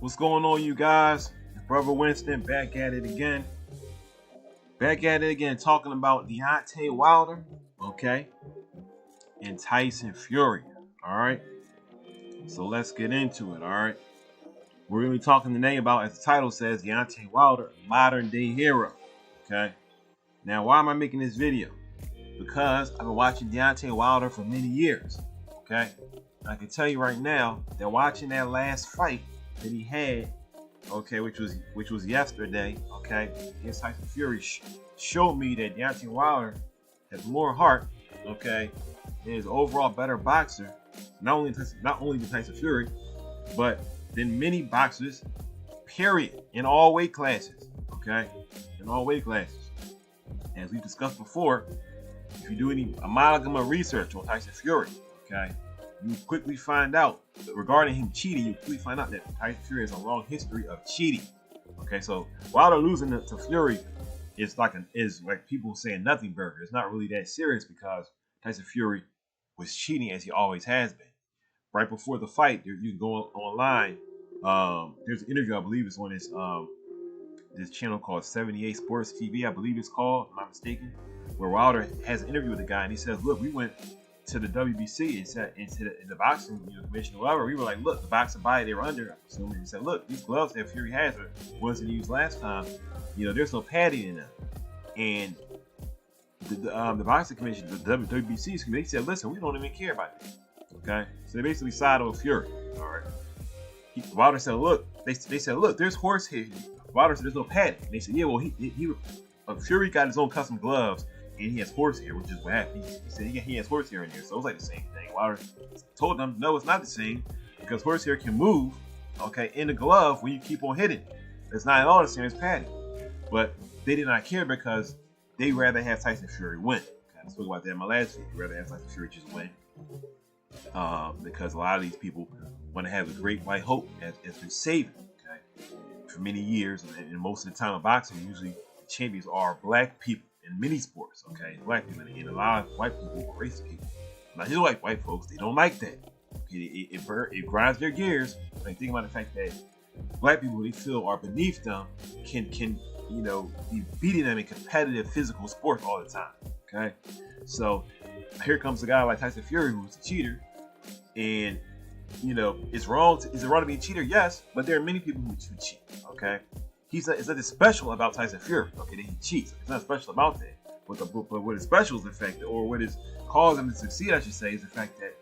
What's going on, you guys? Brother Winston back at it again. Talking about Deontay Wilder, okay, and Tyson Fury. All right. So let's get into it. All right. We're going to be talking today about, as the title says, Deontay Wilder, modern day hero. Okay. Now, why am I making this video? Because I've been watching Deontay Wilder for many years. Okay. I can tell you right now that watching that last fight that he had, okay, which was yesterday, okay, against Tyson Fury, showed me that Deontay Wilder has more heart, okay, and is overall better boxer, not only than Tyson Fury, but than many boxers, period, in all weight classes, okay, in all weight classes. As we discussed before, if you do any amalgam of research on Tyson Fury, okay, you quickly find out regarding him cheating. You quickly find out that Tyson Fury has a long history of cheating. Okay, so Wilder losing to Fury is like people saying nothing burger. It's not really that serious because Tyson Fury was cheating as he always has been. Right before the fight, you can go online. There's an interview, I believe it's on this channel called 78 Sports TV, I believe it's called, if I'm not mistaken, where Wilder has an interview with the guy and he says, "Look, we went to the WBC and said into the boxing commission or whatever. We were like, look, the boxing body they were under, I'm assuming, he said, look, these gloves that Fury has are ones that he used last time. There's no padding in them." And the boxing commission, the WBC's committee, said, listen, we don't even care about this. Okay, so they basically sided with Fury. All right. Wilder said, look, they said, look, there's horsehair. Wilder said, there's no padding. And they said, yeah, well, Fury got his own custom gloves. And he has horsehair, which is what happened. He said he has horsehair in there, so it's like the same thing. Wilder told them, no, it's not the same, because horsehair can move, okay, in the glove when you keep on hitting. It's not at all the same as padding. But they did not care because they rather have Tyson Fury win. I spoke about that in my last video. They rather have Tyson Fury just win, because a lot of these people want to have the great white hope as their savior. Okay, for many years, and most of the time in boxing, usually the champions are black people. In many sports, okay, black people and a lot of white people, racist people. Now, just like white folks, they don't like that. Okay, it grinds their gears. Like, think about the fact that black people they feel are beneath them can be beating them in competitive physical sports all the time. Okay, so here comes a guy like Tyson Fury who's a cheater, and it's wrong. Is it wrong to be a cheater? Yes, but there are many people who cheat. Okay. It's nothing special about Tyson Fury, okay, that he cheats. It's not special about that. But what is special is the fact that, or what is caused him to succeed, I should say, is the fact that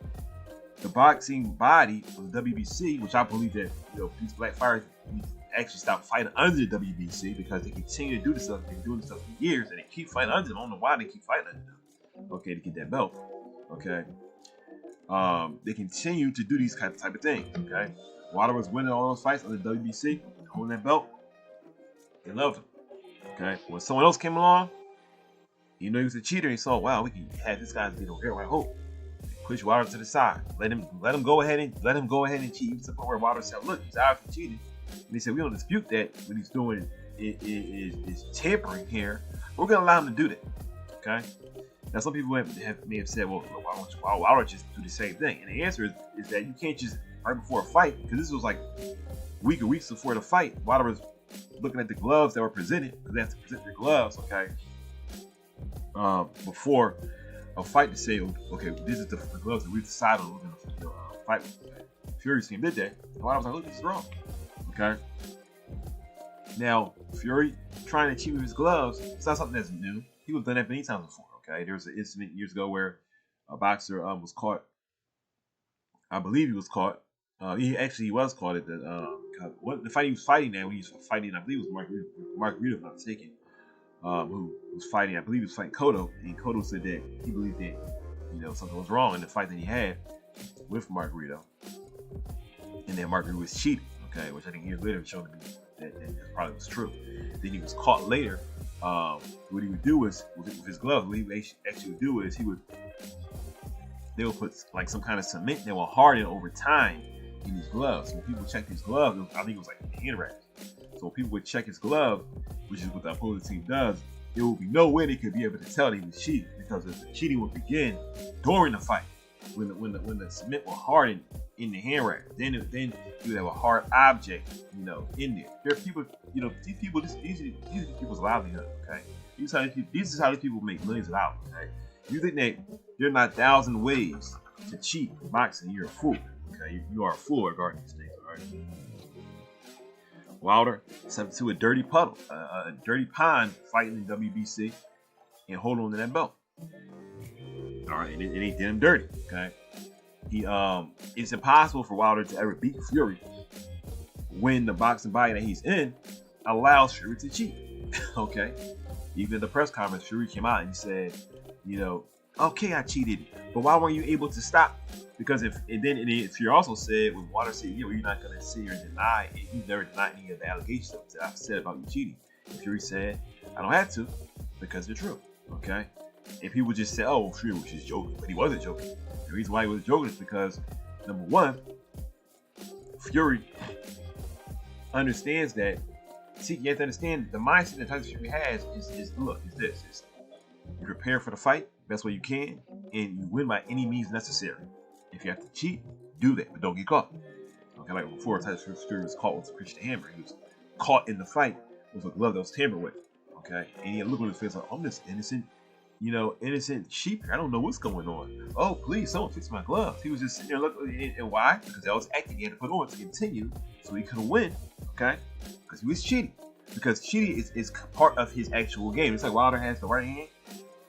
the boxing body of the WBC, which I believe that these black fighters actually stopped fighting under the WBC because they continue to do this stuff. They've been doing this stuff for years, and they keep fighting under them. I don't know why they keep fighting under them. Okay, to get that belt. Okay, they continue to do these type of things. Okay, Wilder was winning all those fights under the WBC, holding that belt. They loved him. Okay. When someone else came along, he was a cheater. He saw, wow, we can have this guy get over here. I hope. Push Wilder to the side. Let him go ahead and cheat. To the point where Wilder said, look, he's obviously cheating. And they said, we don't dispute that. What he's doing is tampering here. We're gonna allow him to do that. Okay. Now some people may have said, well, why don't Wilder just do the same thing? And the answer is that you can't just right before a fight, because this was like weeks before the fight. Wilder was looking at the gloves that were presented, because they have to present their gloves, okay, before a fight to say, okay, this is the gloves that we've decided we're going to fight with. Okay? Fury's team did that. And I was like, look, this is wrong. Okay. Now, Fury trying to cheat with his gloves, it's not something that's new. He was done that many times before. Okay. There was an incident years ago where a boxer was caught. I believe he was caught. He was caught at the fight he was fighting there. When he was fighting, I believe it was Mark Rito, if I'm not mistaken, who was fighting. I believe he was fighting Cotto, and Cotto said that he believed that something was wrong in the fight that he had with Mark Rito, and then Mark Rito was cheating. Okay, which I think years later showed to me that probably was true. Then he was caught later. What he would do was with his gloves, what he would actually would do is they would put like some kind of cement that will harden over time in his gloves. So when people check his gloves, I think it was like hand wraps. So when people would check his glove, which is what the opposing team does, there would be no way they could be able to tell that he was cheating, because the cheating would begin during the fight when the cement will harden in the hand wrap. Then you would have a hard object, in there. There are people, these people, these are people's livelihood, okay? This is how these people make millions of dollars, okay? You think that there are not 1,000 ways to cheat in boxing, you're a fool, okay? You are a fool regarding these things, all right? Wilder stepped to a dirty puddle, a dirty pond fighting in WBC and hold on to that belt. All right, and he did him dirty, okay? It's impossible for Wilder to ever beat Fury when the boxing body that he's in allows Fury to cheat, okay? Even in the press conference, Fury came out and he said, okay, I cheated, but why weren't you able to stop? Because if Fury also said, when Wilder said, you're not going to sit here and deny it, you never denied any of the allegations that I've said about you cheating. And Fury said, I don't have to because they're true, okay? If he would just say, oh, Fury was just joking, but he wasn't joking. The reason why he was joking is because, number one, Fury understands that. See, you have to understand the mindset that Tyson Fury has is this: you prepare for the fight best way you can, and you win by any means necessary. If you have to cheat, do that, but don't get caught. Okay, like before, Tyson Fury was caught with Christian Hammer. He was caught in the fight with a glove that was tampered with. Okay, and he had a look on his face like, I'm this innocent. Innocent sheep here. I don't know what's going on. Oh, please, someone fix my gloves. He was just sitting there looking, and why? Because that was acting he had to put on to continue, so he couldn't win. Okay, because he was cheating. Because cheating is part of his actual game. It's like Wilder has the right hand,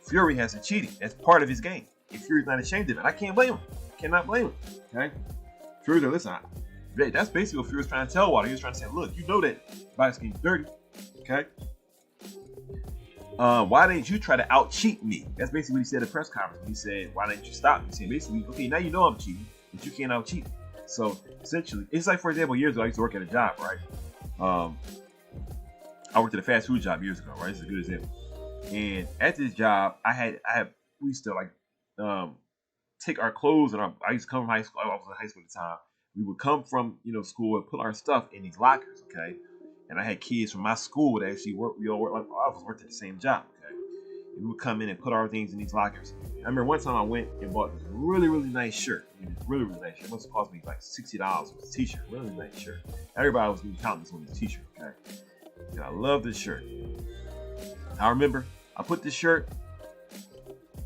Fury has the cheating. That's part of his game. And Fury's not ashamed of it. I can't blame him. I cannot blame him. Okay, Fury's like, listen, that's basically what Fury's trying to tell Wilder. He was trying to say, look, you know that boxing game's dirty. Okay. Why didn't you try to out-cheat me? That's basically what he said at the press conference. He said, why didn't you stop me? He said, basically, okay, now you know I'm cheating, but you can't out-cheat me. So, essentially, it's like, for example, years ago, I used to work at a job, right? I worked at a fast food job years ago, right? It's a good example. And at this job, we used to, take our clothes, and I used to come from high school. I was in high school at the time. We would come from, school and put our stuff in these lockers, okay? And I had kids from my school that actually worked. We all worked at the same job. Okay, and we would come in and put our things in these lockers. I remember one time I went and bought this really, really nice shirt. Really, really nice shirt. It must have cost me like $60 for this t-shirt. Really nice shirt. Everybody was counting this on this t-shirt. Okay, and I love this shirt. I remember I put this shirt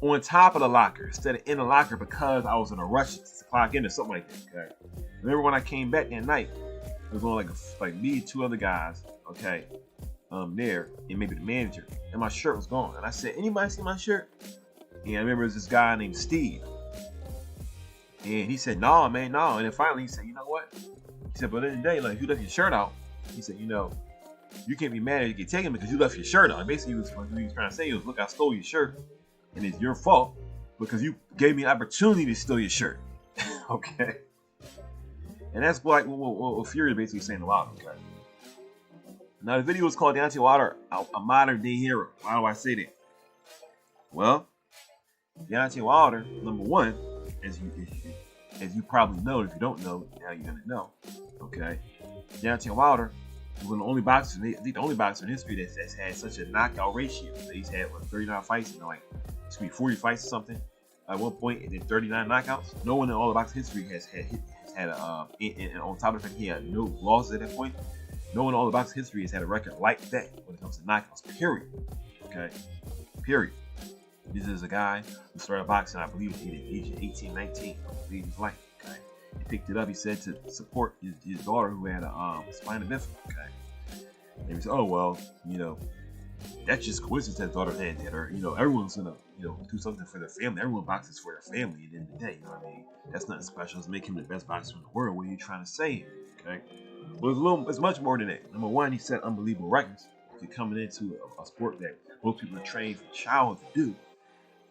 on top of the locker instead of in the locker because I was in a rush to clock in or something like that. Okay, remember when I came back that night? It was only like me and two other guys, okay, there, and maybe the manager, and my shirt was gone. And I said, anybody see my shirt? And I remember it was this guy named Steve. And he said, no, man, no. And then finally he said, you know what? He said, but in the day, like, if you left your shirt out, he said, you can't be mad if you get taken because you left your shirt out. And basically what he was trying to say was, look, I stole your shirt, and it's your fault because you gave me an opportunity to steal your shirt. Okay? And that's like what Fury is basically saying to Wilder, okay? Now, the video is called Deontay Wilder, a modern day hero. Why do I say that? Well, Deontay Wilder, number one, as you probably know, if you don't know, now you're going to know, okay? Deontay Wilder is one of the only boxers, I think the only boxer in history that's had such a knockout ratio. He's had, 39 fights, 40 fights or something at one point, and then 39 knockouts. No one in all of boxing history has had and on top of the fact he had no losses at that point, no one in all the boxing history has had a record like that when it comes to knockouts, period. Okay? Period. This is a guy who started boxing, I believe, at the age of 18, 19, I believe his life, okay? He picked it up, he said, to support his daughter who had a spina bifida, okay? And he said, oh, well, that's just coincidence that daughter had that, or, everyone's gonna, do something for their family. Everyone boxes for their family at the end of the day, you know what I mean? That's nothing special. It's make him the best boxer in the world. What are you trying to say here, okay? Well, it's much more than that. Number one, he set unbelievable records to coming into a sport that most people are trained from childhood to do.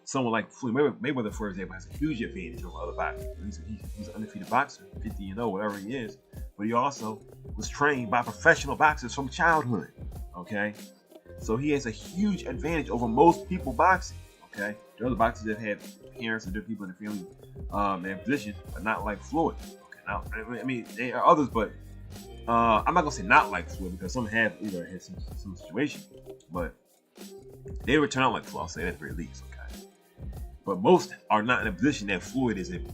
Someone like Floyd Mayweather, for example, has a huge advantage over other boxers. He's an undefeated boxer, 50-0, whatever he is. But he also was trained by professional boxers from childhood, okay? So he has a huge advantage over most people boxing, okay? There are other boxers that have parents and different people in the family in positions, but not like Floyd. Okay, now, I mean, there are others, but I'm not gonna say not like Floyd because some have either had some situation, but they would turn out like Floyd. I'll say that at the very least, okay? But most are not in a position that Floyd is in.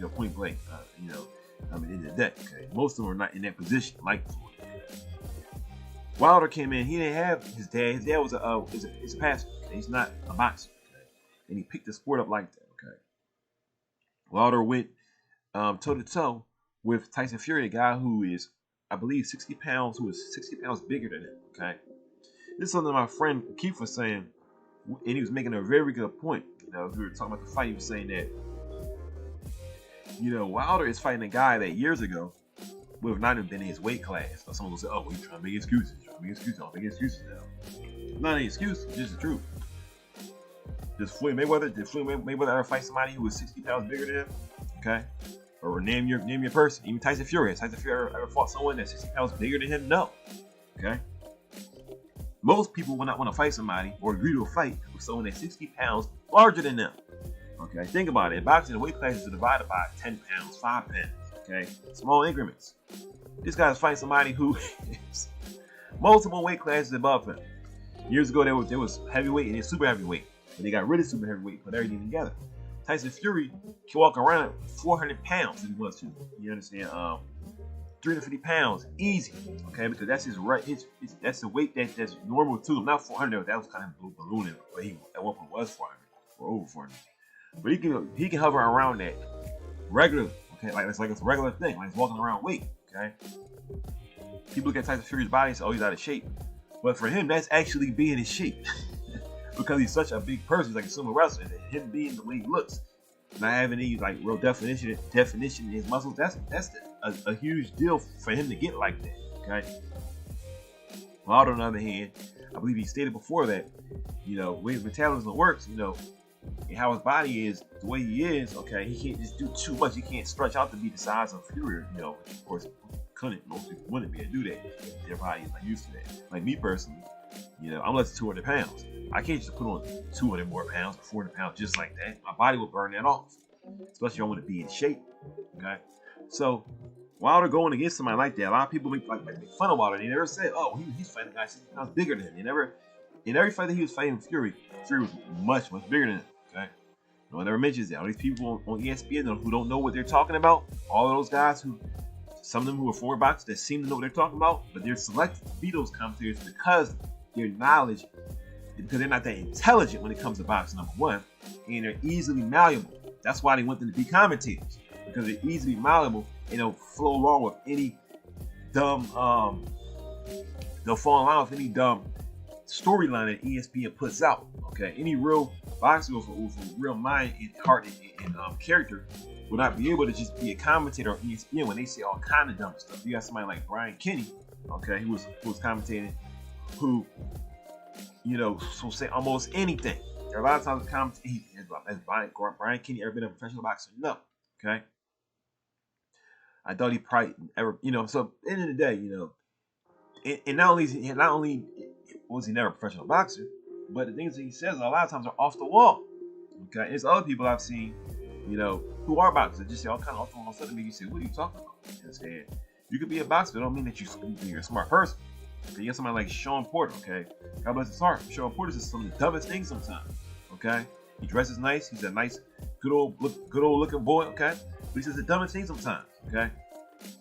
point blank, in the deck. Okay, most of them are not in that position like Floyd. Wilder came in. He didn't have his dad. His dad was a pastor. Okay? He's not a boxer. Okay, and he picked the sport up like that. Okay, Wilder went toe to toe with Tyson Fury, a guy who is, I believe, 60 pounds, who is 60 pounds bigger than him. Okay, this is something my friend Keith was saying, and he was making a very good point. We were talking about the fight. He was saying that, Wilder is fighting a guy that years ago would have not even been in his weight class. Or someone will say, "Oh, he's trying to make excuses. Don't make excuses now." Not an excuse, it's just the truth. Did Floyd Mayweather ever fight somebody who was 60 pounds bigger than him? Okay, or name your person. Even Tyson Fury. Has Tyson Fury ever fought someone that's 60 pounds bigger than him? No. Okay. Most people will not want to fight somebody or agree to a fight with someone that's 60 pounds larger than them. Okay, think about it. In boxing, the weight classes are divided by 10 pounds, 5 pounds. Okay, small increments. This guy's fighting somebody who is multiple weight classes above him. Years ago, there was heavyweight and then super heavyweight, but they got rid of super heavyweight, put everything together. Tyson Fury can walk around 400 pounds if he wants to. You understand? 350 pounds, easy. Okay, because that's his right. That's the weight that's normal to him. Not 400. That was kind of ballooning, but he at one point was 400 or over 400. But he can hover around that regularly. Okay, like it's a regular thing. Like he's walking around weight. Okay. People look at Tyson Fury's body and say, "Oh, he's out of shape," but for him, that's actually being in shape because he's such a big person. He's like a sumo wrestler. And him being the way he looks, not having any like real definition in his muscles. That's a huge deal for him to get like that. Okay. Wilder, on the other hand, I believe he stated before that, the way his metabolism works, and how his body is, the way he is, okay, he can't just do too much. He can't stretch out to be the size of Fury, of course, couldn't. Most people wouldn't be able to do that. Their body is not used to that. Like me personally, I'm less than 200 pounds. I can't just put on 200 more pounds or 400 pounds just like that. My body will burn that off, especially if I want to be in shape, okay? So, Wilder going against somebody like that, a lot of people make fun of Wilder. They never said, "Oh, he's fighting a guy 60 pounds bigger than him." They never, in every fight that he was fighting Fury was much bigger than him. Okay, no one ever mentions that. All these people on ESPN who don't know what they're talking about, all of those guys some of them who are former boxers that seem to know what they're talking about, but they're selected to be those commentators because their knowledge, because they're not that intelligent when it comes to boxing, number one, and they're easily malleable. That's why they want them to be commentators, because they're easily malleable and they'll flow along with any dumb, they'll fall in line with any dumb storyline that ESPN puts out. Okay, any real boxer with a real mind and heart and character will not be able to just be a commentator on ESPN when they say all kind of dumb stuff. You got somebody like Brian Kenny, okay, who was commentating, who will say almost anything. There are a lot of times has Brian Kenny ever been a professional boxer? No. Okay. I thought he probably ever, so at the end of the day, and not only was he never a professional boxer, but the things that he says a lot of times are off the wall. Okay, there's other people I've seen, who are boxers that just say all kind of off the wall stuff to me. You say, "What are you talking about?" You understand? You could be a boxer, but don't mean that you're a smart person. Okay, you got somebody like Sean Porter. Okay, God bless his heart. Sean Porter says some of the dumbest things sometimes. Okay, he dresses nice. He's a nice, good old looking boy. Okay, but he says the dumbest things sometimes. Okay,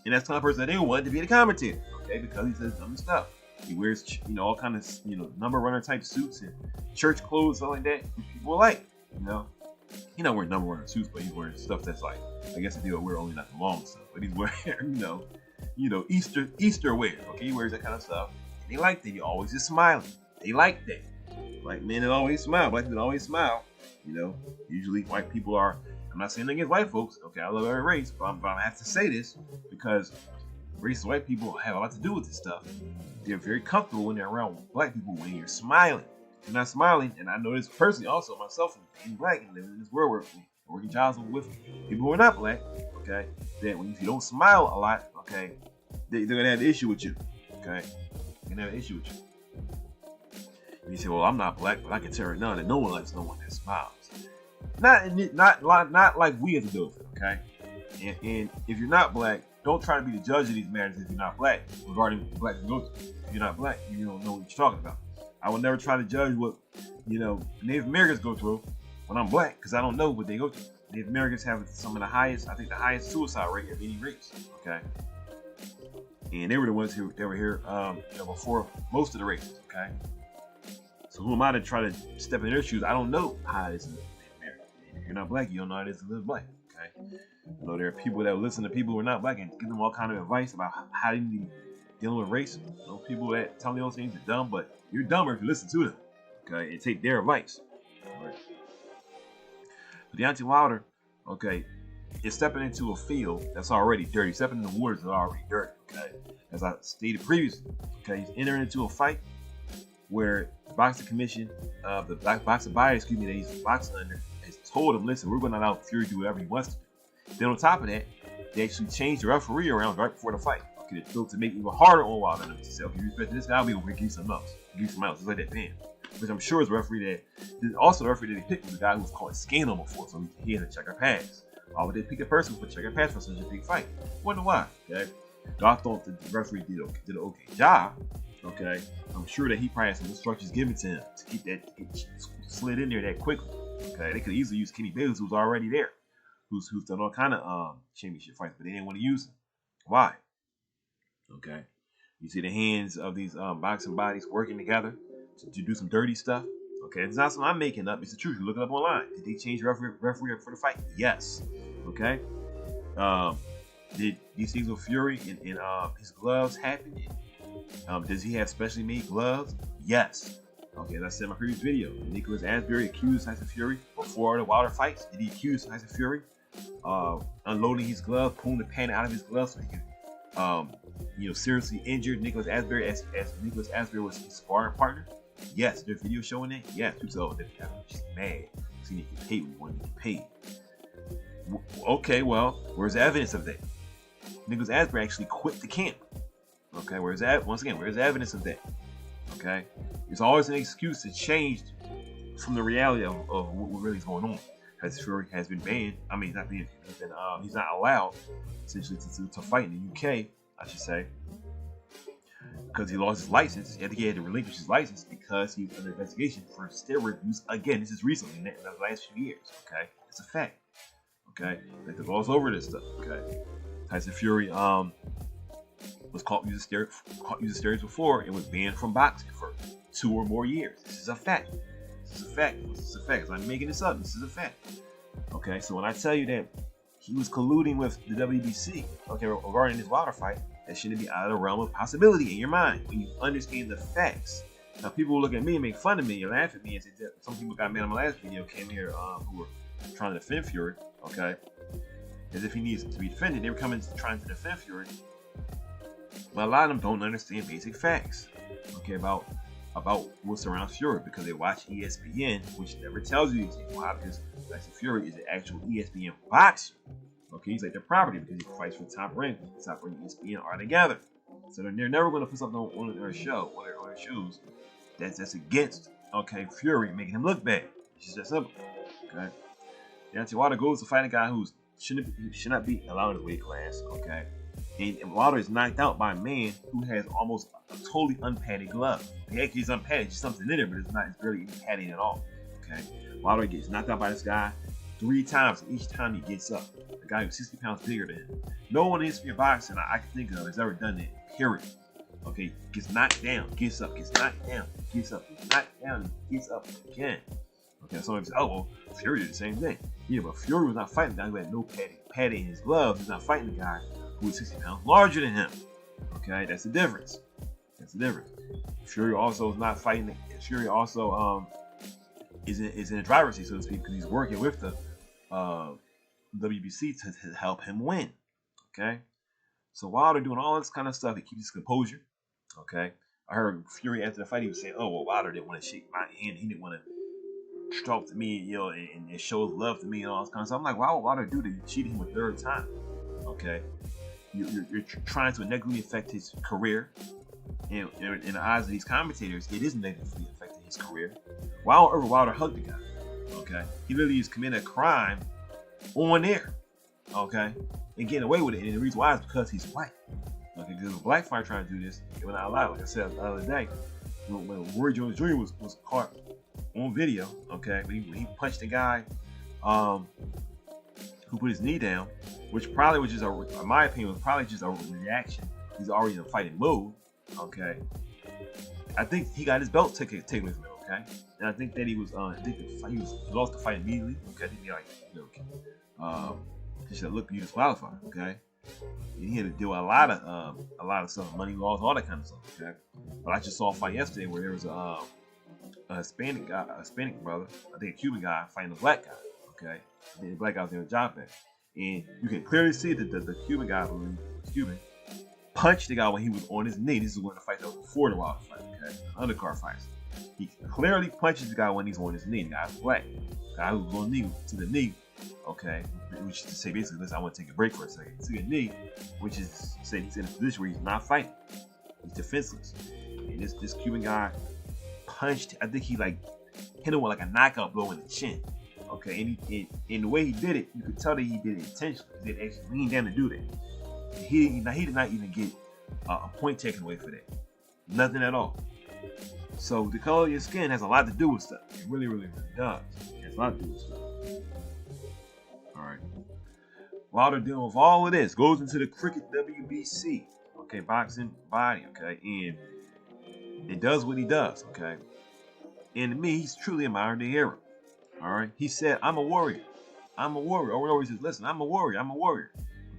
and that's the kind of person that they want to be the commentator. Okay, because he says dumb stuff. He wears, all kind of, number runner type suits and church clothes, stuff like that, which people like, He's not wearing number runner suits, but he's wearing stuff that's like, I guess if they wear only not the long stuff, but he's wearing, Easter wear. Okay, he wears that kind of stuff. And they like that. He always just smiling. They like that. Like men that always smile, black men that always smile. Usually white people are. I'm not saying against white folks. Okay, I love every race, but I have to say this because racist white people have a lot to do with this stuff. They're very comfortable when they're around black people when you're smiling. If you're not smiling, and I know this personally also myself being black and living in this world where working jobs with people who are not black, okay, that if you don't smile a lot, okay, they're gonna have an issue with you. Okay? They're gonna have an issue with you. And you say, "Well, I'm not black, but I can tell right now that no one likes no one that smiles." Not like we have to do it, okay? And if you're not black, don't try to be the judge of these matters if you're not black, regarding black and go through. If you're not black, you don't know what you're talking about. I would never try to judge what, Native Americans go through, when I'm black, because I don't know what they go through. The Americans have some of the highest, I think the highest suicide rate of any race. Okay, and they were the ones who were here, before most of the races. Okay, so who am I to try to step in their shoes? I don't know how it is in America. And if you're not black, you don't know how it is to live black. Okay, there are people that listen to people who are not black and give them all kind of advice about how they need to deal with race. People that tell me those things are dumb, but you're dumber if you listen to them. Okay, and take their advice. All right. But Deontay Wilder, okay, is stepping into a field that's already dirty. Stepping in the waters that are already dirty. Okay, as I stated previously. Okay, he's entering into a fight where the boxing commission, the black boxing body, that he's boxing under, has told him, listen, we're going to allow Fury to do whatever he wants to do. Then on top of that, they actually changed the referee around right before the fight. Okay, to make it even harder on Wilder to say, okay, you respect this guy, we're going to give you something else. Give you something else. Just like that, bam. Which I'm sure is the referee also the referee that they picked was a guy who was called a scandal before, so he had a checker pass. Why would they pick a person with a checker pass for such a big fight? Wonder why, okay? I thought that the referee did an okay job, okay? I'm sure that he probably had some instructions given to him to keep that slid in there that quickly, okay? They could easily use Kenny Bayless, who's already there, who's done all kind of championship fights, but they didn't want to use him. Why? Okay? You see the hands of these boxing bodies working together to do some dirty stuff. Okay, it's not something I'm making up. It's the truth. You look it up online. Did they change the referee for the fight? Yes. Okay. Did these things with Fury and his gloves happen? Does he have specially made gloves? Yes. Okay, as I said in my previous video, Nicholas Asbury accused Tyson Fury before the Wilder fights. Did he accuse Tyson Fury unloading his glove, pulling the pan out of his glove so he could, seriously injured Nicholas Asbury as Nicholas Asbury was his sparring partner? Yes. There's video showing that? Yes. People say, oh, they're just mad. So he didn't get paid when he wanted to get paid. Okay, well, where's the evidence of that? Nicholas Asbury actually quit the camp. Okay, where's the evidence of that? Okay, there's always an excuse to change from the reality of what really is going on. Tyson Fury has been banned. I mean, not banned. He's not allowed essentially to fight in the UK, I should say, because he lost his license. He had to relinquish his license because he was under investigation for steroid use. Again, this is recently, in the last few years. Okay, it's a fact. Okay, they could gloss over this stuff. Okay, Tyson Fury was caught using steroids before and was banned from boxing for 2 or more years. This is a fact. This is a fact. I'm making this up. This is a fact. Okay, so when I tell you that he was colluding with the WBC, okay, regarding this Wilder fight, that shouldn't be out of the realm of possibility in your mind when you understand the facts. Now, people will look at me and make fun of me and laugh at me and say that some people got mad on my last video, came here who were trying to defend Fury, okay, as if he needs to be defended. They were coming trying to defend Fury, but a lot of them don't understand basic facts, okay, about what surrounds Fury, because they watch ESPN, which never tells you anything. Why? Because Tyson Fury is an actual ESPN boxer. Okay, he's like their property because he fights for Top Rank. Top Rank and ESPN are together, so they're never going to put something on their show or their shows that's against, okay, Fury, making him look bad. It's just that simple. Okay, Deontay Wilder goes to fight a guy who should not be allowed in his weight class. Okay, and Wilder is knocked out by a man who has almost a totally unpadded glove. Actually, it's unpadded, just something in there, but it's barely any padding at all. Okay, Wilder gets knocked out by this guy 3 times, and each time he gets up. A guy who's 60 pounds bigger than him. No one in history of boxing I can think of has ever done that, period. Okay, gets knocked down, gets up, gets knocked down, gets up, gets knocked down, gets up again. Okay, so somebody says, oh, well, Fury did the same thing. Yeah, but Fury was not fighting the guy who had no padding in his gloves. He's not fighting the guy who was 60 pounds larger than him. Okay, that's the difference. Fury also is not fighting. Fury also is in a driver's seat, so to speak, because he's working with the WBC to help him win. Okay, so Wilder doing all this kind of stuff, he keeps his composure. Okay, I heard Fury after the fight, he was saying, "Oh, well, Wilder didn't want to shake my hand. He didn't want to talk to me, and show love to me and all this kind of stuff." I'm like, why would Wilder do that? You cheated him a 3rd time. Okay, you're trying to negatively affect his career. And in the eyes of these commentators, it is negatively affecting his career. Wilder hugged the guy. Okay, he literally is committing a crime on air. Okay, and getting away with it. And the reason why is because he's white. Okay, because a black fighter trying to do this, it would not allow. Like I said the other day, when Roy Jones Jr. was caught on video, okay, when he punched the guy who put his knee down, which probably was just in my opinion, was probably just a reaction. He's already in a fighting mode, okay. I think he got his belt taken away from him, okay, and I think that he was he lost the fight immediately, okay. I think he he said, look, you disqualified, okay. And he had to deal with a lot of stuff, money loss, all that kind of stuff, okay. But I just saw a fight yesterday where there was a Hispanic brother, I think a Cuban guy fighting a black guy, okay. I think the black guy was in a job there, and you can clearly see that the Cuban guy, I believe, Cuban, punched the guy when he was on his knee. This is when the fight that was before the Wilder fight, okay, undercard fights. He clearly punches the guy when he's on his knee. The guy's black. The guy who was on the knee, okay, which is to say basically, listen, I want to take a break for a second. To your knee, which is to say he's in a position where he's not fighting. He's defenseless. And this Cuban guy punched, I think he like hit him with like a knockout blow in the chin. Okay, and the way he did it, you could tell that he did it intentionally. He did actually lean down to do that. He did not even get a point taken away for that. Nothing at all. So the color of your skin has a lot to do with stuff. It really, really, really does. It has a lot to do with stuff. All right. Wilder dealing with all of this goes into the cricket WBC. Okay, boxing body. Okay, and it does what he does. Okay, and to me, he's truly a modern day hero. All right. He said, "I'm a warrior. I'm a warrior." Or he says, "Listen, I'm a warrior. I'm a warrior."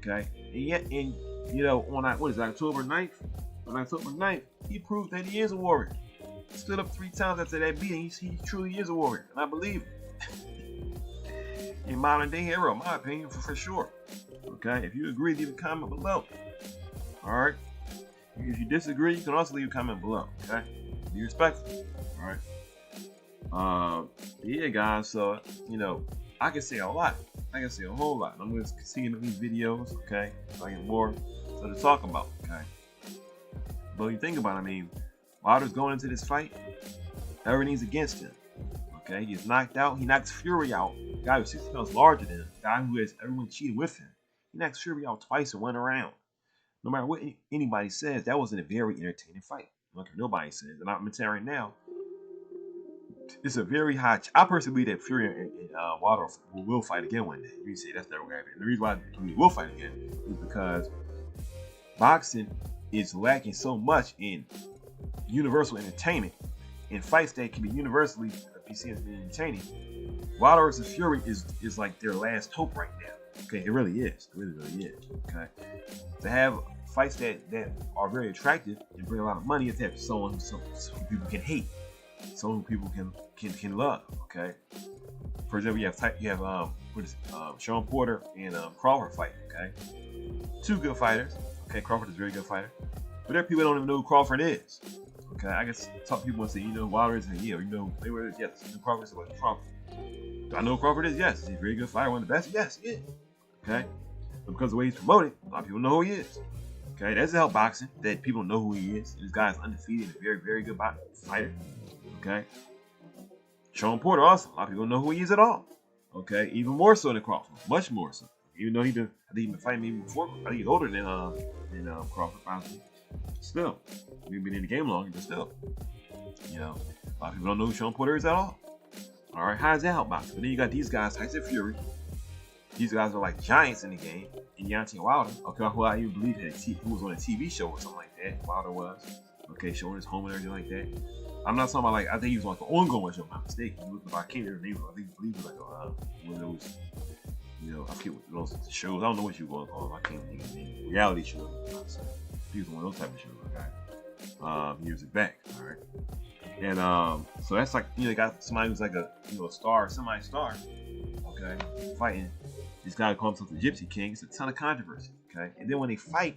Okay, and yet, on October 9th? On October 9th, he proved that he is a warrior. He stood up 3 times after that beating. He truly is a warrior, and I believe him. A modern day hero, in my opinion, for sure. Okay, if you agree, leave a comment below. All right. If you disagree, you can also leave a comment below. Okay, be respectful. All right. Yeah, guys. So I can say a lot. I can say a whole lot. I'm going to continue to make these videos, okay? So I get more stuff to talk about, okay? But you think about it, I mean, Wilder's going into this fight, everything's against him, okay? He gets knocked out. He knocks Fury out. The guy who's 60 pounds larger than him, the guy who has everyone cheated with him. He knocks Fury out twice in 1 round. No matter what anybody says, that wasn't a very entertaining fight. Like nobody says, and I'm going to tell you right now, it's a very high. I personally believe that Fury and Wilder will fight again one day. You say that's never going to happen. The reason why we will fight again is because boxing is lacking so much in universal entertainment, in fights that can be universally be seen as entertaining. Wilder versus Fury is like their last hope right now. Okay, it really is. It really, really is. Okay, to have fights that are very attractive and bring a lot of money, is to have someone who people can hate. Someone who people can love, okay? For example, you have Sean Porter and Crawford fight, okay? 2 good fighters, okay? Crawford is a very good fighter, but there are people that don't even know who Crawford is, okay? I guess talk to people and say, Wilder is, yeah, Mayweather is, yes. Crawford is like Crawford. Do I know who Crawford is? Yes. Is he a very good fighter, one of the best? Yes, he is, okay? But because of the way he's promoted, a lot of people know who he is. Okay, that's the help boxing that people know who he is. This guy is undefeated and a very, very good fighter. Okay. Sean Porter also, a lot of people don't know who he is at all. Okay, even more so than Crawford, much more so. Even though I think he's been fighting even before. I think he's older than Crawford, honestly. Still, he's been in the game longer, but still, a lot of people don't know who Sean Porter is at all. All right, how does that help boxing? But then you got these guys, Tyson Fury. These guys are like giants in the game. And Deontay Wilder, okay, who I even believe who was on a TV show or something like that. Wilder was, okay, showing his home and everything like that. I'm not talking about like I think he was like an ongoing show, if I'm not mistaken. He was I can't remember the name of it. I think he was like one of those, I forget what those shows. I don't know what you want to call them. I can't think of the name. Reality shows. He was one of those type of shows, okay. Years back, all right. And so that's like they got somebody who's like a star, semi-star, okay, fighting. This guy calls himself the Gypsy King. It's a ton of controversy, okay. And then when they fight,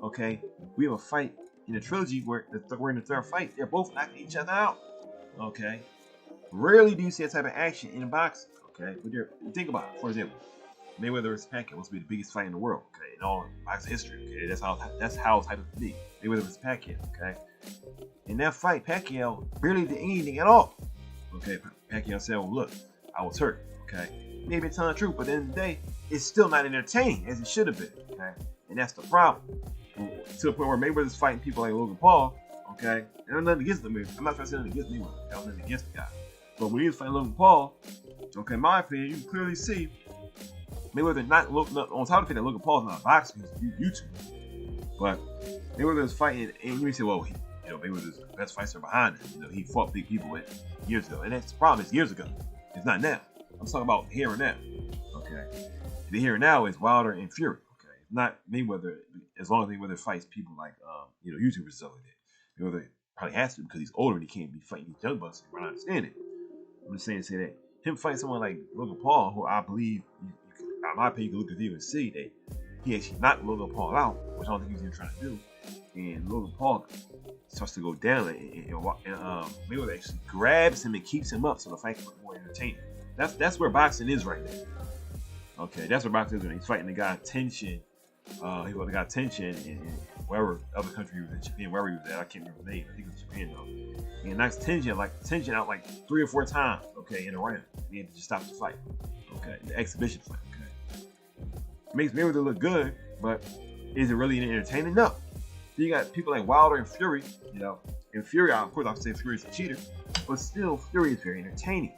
okay, we have a fight in the trilogy where we're in the 3rd fight. They're both knocking each other out, okay. Rarely do you see that type of action in boxing, okay. But think about it. For example, Mayweather vs. Pacquiao must be the biggest fight in the world, okay, in all boxing history, okay. That's how it's hyped to be. Mayweather vs. Pacquiao, okay. In that fight, Pacquiao barely did anything at all, okay. Pacquiao said, "Well, look, I was hurt," okay. Maybe a ton of truth, but at the end of the day, it's still not entertaining as it should have been, okay. And that's the problem. To the point where Mayweather's fighting people like Logan Paul, okay. And I'm nothing against them. I'm not trying to say nothing against Mayweather. I'm nothing against the guy. But when he was fighting Logan Paul, okay, in my opinion, you can clearly see Mayweather not looking up on top of the fact that Logan Paul is not a boxer, he's a YouTuber. But Mayweather was fighting, and you say, well, Mayweather's the best fighter behind him. He fought big people years ago, and that's the problem. It's years ago. It's not now. I'm talking about here and now. Okay, the here and now is Wilder and Fury. Okay, not Mayweather. As long as Mayweather fights people like YouTubers and stuff like that. Mayweather probably has to because he's older and he can't be fighting these young bucks. I understand it. I'm just saying, say that him fighting someone like Logan Paul, who I believe, in my opinion, you can look at him and see that he actually knocked Logan Paul out, which I don't think he was even trying to do. And Logan Paul starts to go down, and Mayweather actually grabs him and keeps him up, so the fight becomes more entertaining. That's where boxing is right now. Okay, that's where boxing is when he's fighting the guy tension. He fought the guy tension in wherever other country he was in, Japan, wherever he was at. I can't remember the name. I think it was Japan though. And knocks tension out like 3 or 4 times. Okay, in a round. He had to just stop the fight. Okay, the exhibition fight. Okay, makes Mayweather look good, but is it really entertaining? No. You got people like Wilder and Fury, and Fury, of course, I'll say Fury's a cheater, but still, Fury is very entertaining,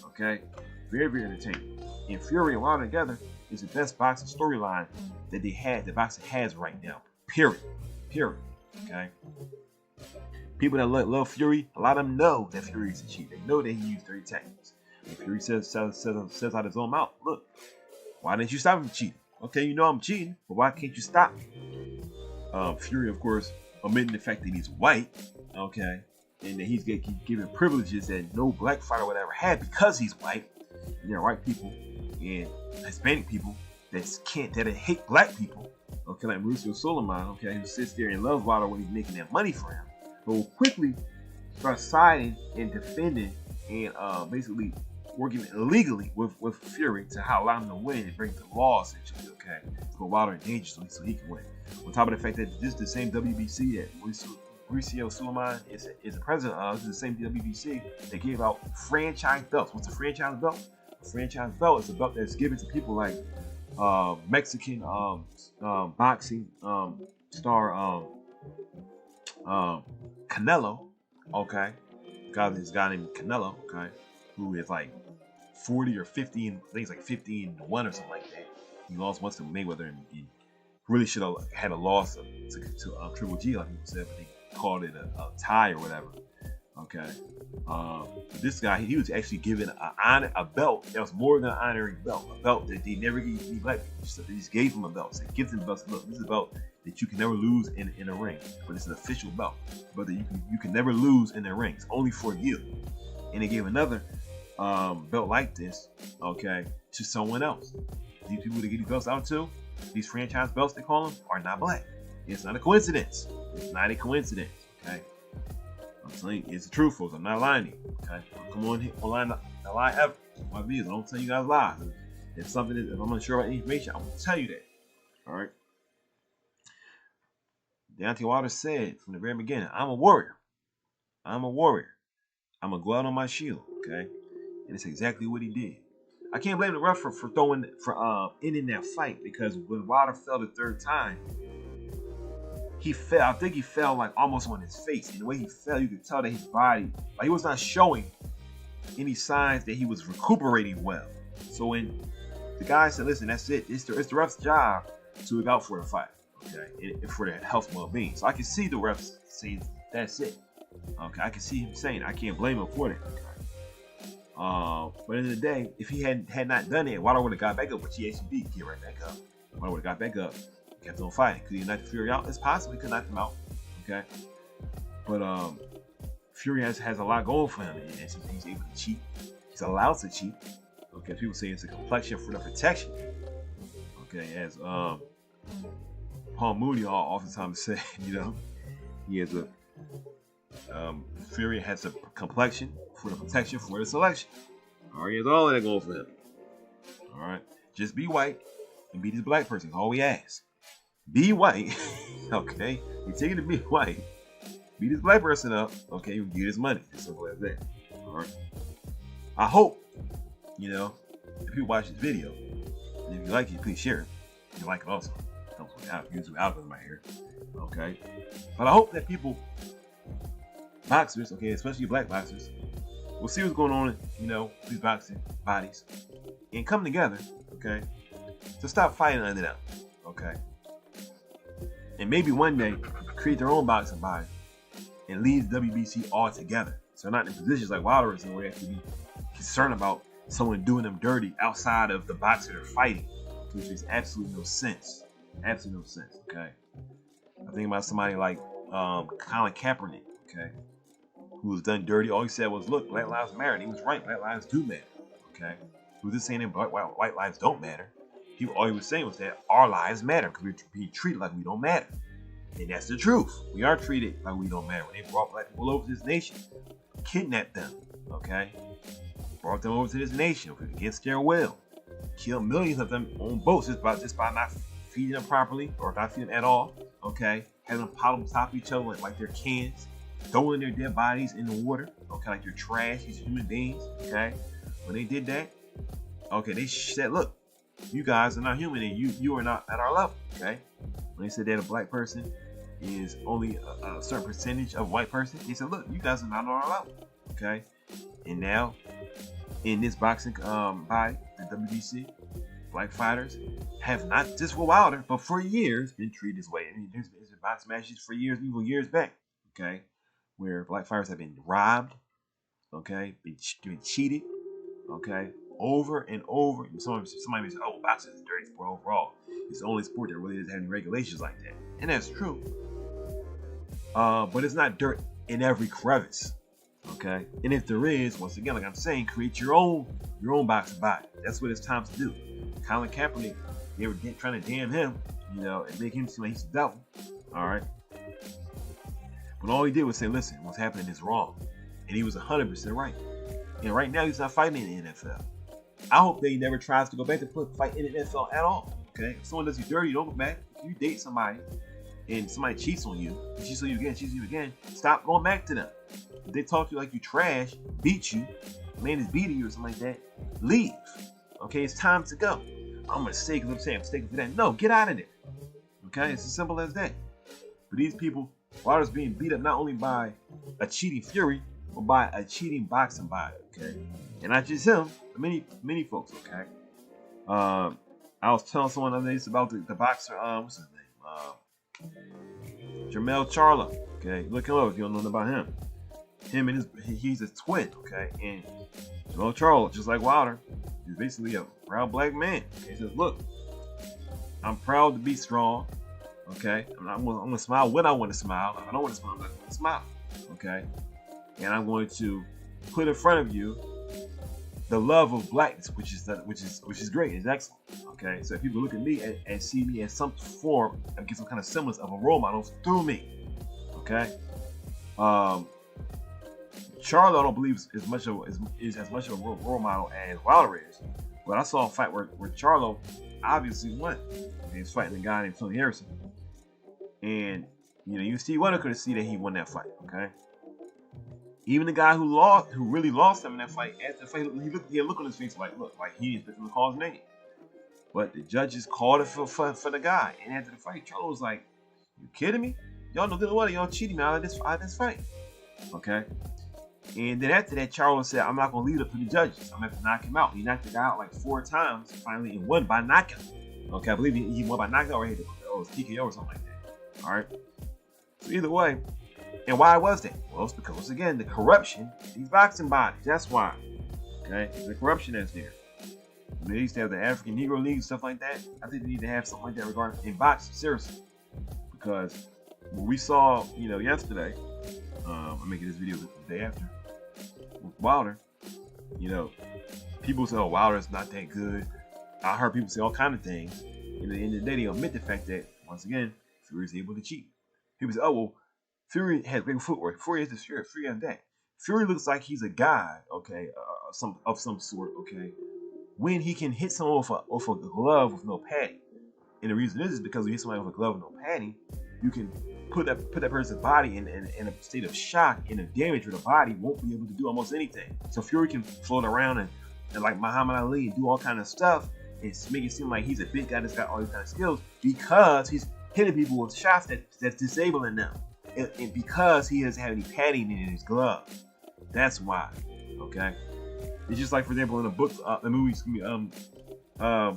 okay? Very, very entertaining. And Fury and Wilder together is the best boxing storyline that boxing has right now, period, okay? People that love Fury, a lot of them know that Fury is a cheater. They know that he used dirty tactics. And Fury says out his own mouth, look, why didn't you stop him cheating? Okay, you know I'm cheating, but why can't you stop me? Fury, of course, omitting the fact that he's white, okay, and that he's given privileges that no black fighter would ever have because he's white. And there are white people and Hispanic people that hate black people, okay, like Mauricio Suleiman, okay, who sits there and loves Wilder when he's making that money for him, but will quickly start siding and defending and basically working illegally with Fury to allow him to win and break the law, essentially, okay, to put Wilder in danger so he can win. On top of the fact that this is the same WBC that Mauricio Suleiman is the president of. This is the same WBC that gave out franchise belts. What's a franchise belt? A franchise belt is a belt that's given to people like Mexican boxing star Canelo, okay? This guy named Canelo, okay, who is like 40 or 50, I think it's like 50-1 or something like that. He lost once to Mayweather and really should have had a loss to Trilogy, like people said, but they called it a tie or whatever. Okay, this guy, he was actually given a belt that was more than an honorary belt, a belt that they never gave any black people. So they just gave him a belt. So they give them belts. Look, this is a belt that you can never lose in a ring, but it's an official belt. But that you can never lose in the ring. It's only for you. And they gave another belt like this, okay, to someone else. These people that get these belts out to, these franchise belts they call them, are not black. It's not a coincidence. It's not a coincidence. Okay. I'm telling you, it's the truth, folks. I'm not lying to you. Okay. Come on here, online, not lie ever. My views. I don't tell you guys lies. If I'm unsure about any information, I'm gonna tell you that. All right. Deontay Wilder said from the very beginning, I'm a warrior. I'm a warrior. I'm gonna go out on my shield. Okay. And it's exactly what he did. I can't blame the ref for ending that fight, because when Wilder fell the third time, he fell. I think he fell like almost on his face. And the way he fell, you could tell that his body, like, he was not showing any signs that he was recuperating well. So when the guy said, "Listen, that's it. It's the ref's job to look out for the fight, okay, and for their health and well-being." So I can see the refs saying, "That's it." Okay, I can see him saying, I can't blame him for that. Okay. But at the end of the day, if he had not done it, Wilder would have got back up, which he actually did get right back up. Wilder would have got back up, kept on fighting. Could he knock Fury out? It's possible he could knock him out. Okay. But Fury has a lot going for him, and he's able to cheat. He's allowed to cheat. Okay, people say it's a complexion for the protection. Okay, as Paul Mooney oftentimes say, he has a Fury has a complexion for the protection for the selection. All right, he has all of that going for him. All right, just be white and beat this black person. All we ask. Be white, okay? You take it to be white, beat this black person up, okay? You get his money. As simple as that. All right. I hope, if you watch this video, and if you like it, please share it. If you like it also, it helps with the YouTube algorithm right here, okay? But I hope that people, boxers, okay, especially black boxers, we'll see what's going on, these boxing bodies, and come together, okay, to stop fighting under them, okay, and maybe one day create their own boxing body and leave WBC altogether. So not in positions like Wilder is, where they have to be concerned about someone doing them dirty outside of the boxer they're fighting, which makes absolutely no sense. Absolutely no sense. Okay, I think about somebody like Colin Kaepernick, okay, who was done dirty. All he said was, "Look, Black Lives Matter." And he was right. Black lives do matter. Okay, he was just saying that white lives don't matter. All he was saying was that our lives matter because we're being treated like we don't matter. And that's the truth. We are treated like we don't matter. When they brought black people over to this nation, kidnapped them, okay? Brought them over to this nation against their will. Killed millions of them on boats just by not feeding them properly or not feeding them at all, okay? Having them pile on top of each other like they're cans. Throwing their dead bodies in the water, okay? Like they're trash, these human beings, okay? When they did that, okay, they said, look, you guys are not human and you are not at our level, okay? When they said that a black person is only a certain percentage of a white person, they said, look, you guys are not on our level, okay? And now, in this boxing body, the WBC, black fighters have not just for Wilder, but for years been treated this way. I mean, there's been boxing matches for years, even years back, okay, where black fighters have been robbed, okay, been cheated, okay, over and over. And somebody may say, oh, boxing is a dirty sport overall. It's the only sport that really doesn't have any regulations like that. And that's true. But it's not dirt in every crevice. Okay? And if there is, once again, like I'm saying, create your own boxing body. That's what it's time to do. Colin Kaepernick, they were trying to damn him, and make him seem like he's the devil. Alright? But all he did was say, listen, what's happening is wrong. And he was 100% right. And right now he's not fighting in the NFL. I hope that he never tries to go back to fight in the NFL at all. Okay? If someone does you dirty, don't go back. If you date somebody and somebody cheats on you again, stop going back to them. If they talk to you like you trash, beat you, man is beating you or something like that, leave. Okay? It's time to go. I'm mistaken. I'm mistaken for that. No, get out of there. Okay? It's as simple as that. But these people, Wilder's being beat up not only by a cheating Fury, but by a cheating boxing body. Okay? And not just him, but many folks. Okay? I was telling someone the other day about the boxer, what's his name? Jermell Charlo. Okay, look him up if you don't know about him. Him and he's a twin. Okay, and Jermell Charlo, just like Wilder, is basically a proud black man. Okay, he says, look, I'm proud to be strong. Okay, I'm gonna smile when I want to smile. If I don't want to smile, I'm not going to smile. Okay, and I'm going to put in front of you the love of blackness, which is great, is excellent. Okay, so if people look at me and see me as some form and get some kind of semblance of a role model through me, okay. Charlo, I don't believe is as much of a role model as Wilder is, but I saw a fight where Charlo obviously won. He was fighting a guy named Tony Harrison, and you see Wilder could see that he won that fight. Okay. Even the guy who really lost him in that fight, after the fight, he had a look on his face like he didn't expect him to call his name. But the judges called it for the guy. And after the fight, Charlo was like, you kidding me? Y'all know good what? Y'all cheating me out of this fight. Okay? And then after that, Charlo said, I'm not going to leave it up to the judges. I'm going to have to knock him out. He knocked the guy out like 4 times, finally, and won by knockout. Okay, I believe he won by knockout or it was TKO or something like that. All right? So either way, and why was that? Well, it's because, once again, the corruption in these boxing bodies. That's why. Okay? The corruption that's there. When they used to have the African Negro League and stuff like that, I think they need to have something like that regarding in boxing, seriously. Because what we saw, yesterday, I'm making this video the day after, with Wilder, people say, oh, Wilder's not that good. I heard people say all kind of things. And at the end of the day, they omit the fact that, once again, Fury is able to cheat. People say, oh, well, Fury has great footwork. Fury has this, Fury has that. Fury looks like he's a guy, okay, of some sort, okay, when he can hit someone with a glove with no padding. And the reason is because when you hit somebody with a glove with no padding, you can put that person's body in a state of shock and a damage where the body won't be able to do almost anything. So Fury can float around and like Muhammad Ali and do all kind of stuff and make it seem like he's a big guy that's got all these kind of skills because he's hitting people with shots that's disabling them. And because he doesn't have any padding in his glove. That's why. Okay, it's just like, for example, in the books, the movies, I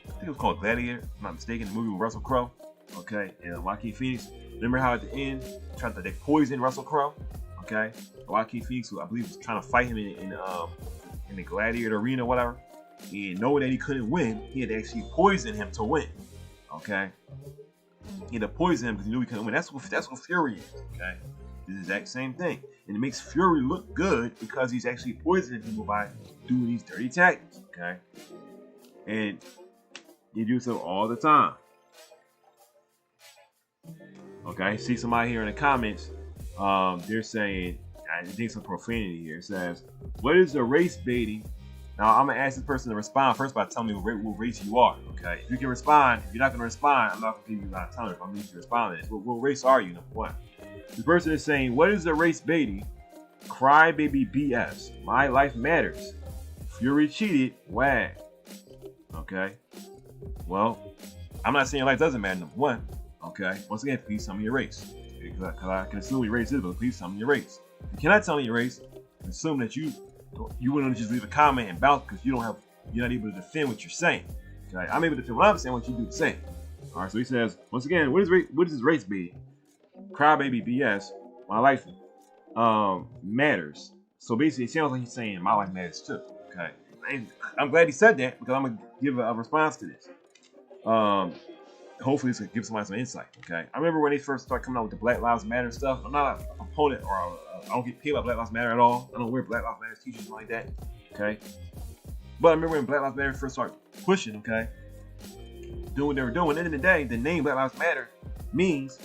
think it was called Gladiator, if I'm not mistaken, the movie with Russell Crowe. Okay, and Joaquin Phoenix. Remember how at the end, they poisoned Russell Crowe? Okay, Joaquin Phoenix, I believe, was trying to fight him in the Gladiator arena, or whatever. And knowing that he couldn't win, he had to actually poison him to win. Okay, he had to poison him because he knew he couldn't win. That's what Fury is. Okay, it's the exact same thing, and it makes Fury look good because he's actually poisoning people by doing these dirty tactics. Okay, and he do so all the time. Okay, see somebody here in the comments. They're saying, I think some profanity here. It says, "What is the race baiting?" Now I'm gonna ask this person to respond first by telling me what race you are. Okay, if you can respond. If you're not gonna respond, I'm not gonna give you a lot of time. If I need you to respond to this, what race are you? Number one. This person is saying, "What is the race baiting? Crybaby BS. My life matters. Fury cheated. Wag." Okay. Well, I'm not saying your life doesn't matter. Number one. Okay. Once again, please tell me your race. Because I can assume your race is, but please tell me your race. If you cannot tell me your race, assume that you wouldn't just leave a comment and bounce because you're not able to defend what you're saying. Okay. I'm able to defend what I'm saying, what you do the same. All right. So he says, once again, what is this race be? Crybaby BS. My life matters. So basically, it sounds like he's saying my life matters too. Okay. And I'm glad he said that because I'm gonna give a response to this. Hopefully this will give somebody some insight. Okay, I remember when they first started coming out with the Black Lives Matter stuff. I'm not a opponent, or I don't get paid by Black Lives Matter at all. I don't wear Black Lives Matter t-shirts like that. Okay, but I remember when Black Lives Matter first started pushing. Okay, doing what they were doing. At the end of the day, the name Black Lives Matter means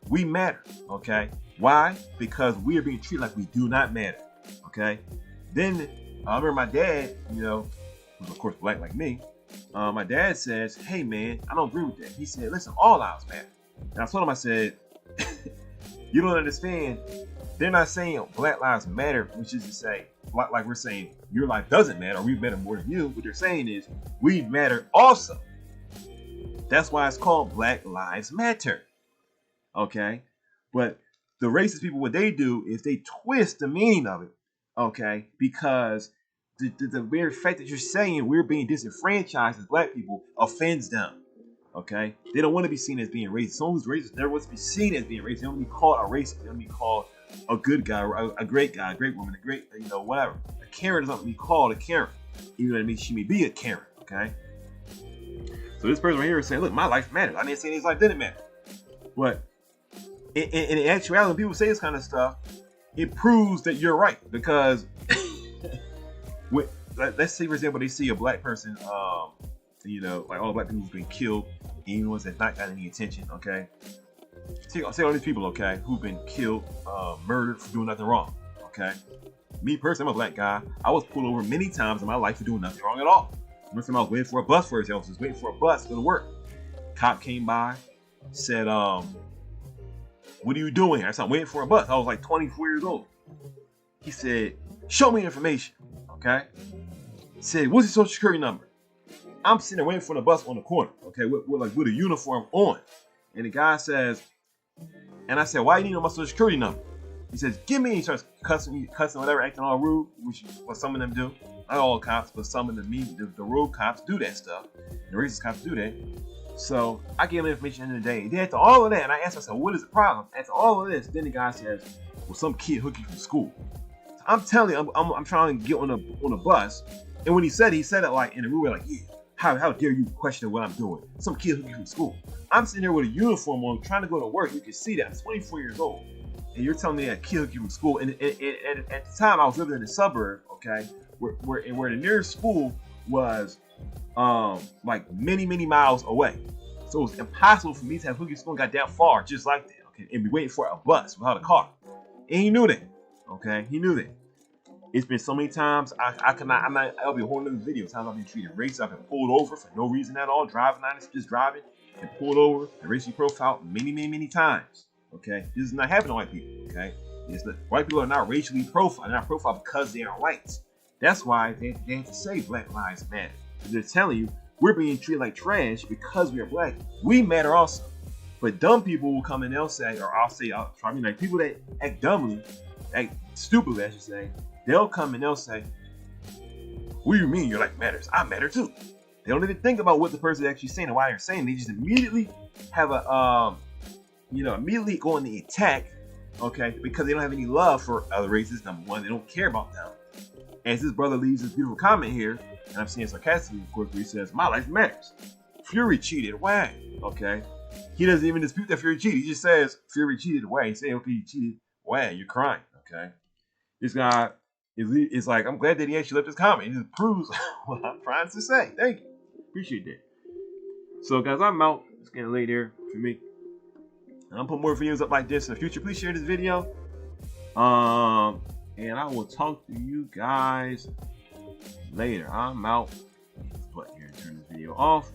we matter. Okay, why? Because we are being treated like we do not matter. Okay, then I remember my dad, who's of course black like me. My dad says, "Hey man, I don't agree with that." He said, "Listen, all lives matter." And I told him, I said, "You don't understand. They're not saying Black Lives Matter, which is to say, like we're saying your life doesn't matter, or we matter more than you. What they're saying is we matter also. That's why it's called Black Lives Matter." Okay, but the racist people, what they do is they twist the meaning of it. Okay, because the very fact that you're saying we're being disenfranchised as black people offends them. Okay, they don't want to be seen as being racist. Someone who's racist never wants to be seen as being racist. They don't want to be called a racist. They want to be called a good guy, a great guy, a great woman, a great, whatever. A Karen doesn't want to be called a Karen, even though she may be a Karen. Okay, so this person right here is saying, "Look, my life matters. I didn't say his life didn't matter." But in actuality, when people say this kind of stuff, it proves that you're right, because let's say, for example, they see a black person, like all black people who've been killed, even ones that not got any attention. Okay, say all these people, okay, who've been killed, murdered for doing nothing wrong. Okay, me personally, I'm a black guy. I was pulled over many times in my life for doing nothing wrong at all. One time I was waiting for a bus, for example, I was waiting for a bus to go to work. Cop came by, said, "What are you doing here?" I said, "I'm waiting for a bus." I was like 24 years old. He said, "Show me information." Okay. He said, "What's your social security number?" I'm sitting there waiting for the bus on the corner. Okay, with a uniform on. And the guy says, and I said, "Why do you need my social security number?" He says, "Give me." He starts cussing, whatever, acting all rude, which is what some of them do. Not all cops, but some of the road cops do that stuff. The racist cops do that. So I gave him information at the end of the day. Then after all of that, and I asked myself, "What is the problem?" After all of this, then the guy says, "Well, some kid hooked you from school." So I'm telling you, I'm trying to get on a bus, and when he said it like in a rude way, like, "Yeah, how dare you question what I'm doing? Some kid hooked you from school." I'm sitting there with a uniform on, trying to go to work. You can see that I'm 24 years old, and you're telling me that kid hooked you from school. And at the time, I was living in the suburb, okay, where the nearest school was like many miles away. So it was impossible for me to have hooky school and got that far just like that, okay, and be waiting for a bus without a car. And he knew that, okay, he knew that. It's been so many times I'll be a whole other video. Times I've been treated racist. I've been pulled over for no reason at all, just driving, and pulled over and racially profiled many times. Okay, this is not happening to white people. Okay, white people are not racially profiled. They're not profiled because they are white. That's why they have to say Black Lives Matter. They're telling you we're being treated like trash because we are black. We matter also. But dumb people will come and they'll say, or I'll say, like people that act dumbly, act stupidly, I should say, they'll come and they'll say, what do you mean your life matters? I matter too. They don't even think about what the person is actually saying and why they're saying. They just immediately have a, immediately go on the attack, okay, because they don't have any love for other races, number one. They don't care about them. As this brother leaves this beautiful comment here, and I'm saying sarcastically, of course, where he says, my life matters. Fury cheated, why? Okay. He doesn't even dispute that Fury cheated. He just says, Fury cheated, why? He say, okay, he cheated, why? You're crying, okay? This guy is like, I'm glad that he actually left his comment. It just proves what I'm trying to say. Thank you. Appreciate that. So, guys, I'm out. It's getting late here for me. I'm put more videos up like this in the future. Please share this video. And I will talk to you guys later. I'm out. This button here, turn this video off.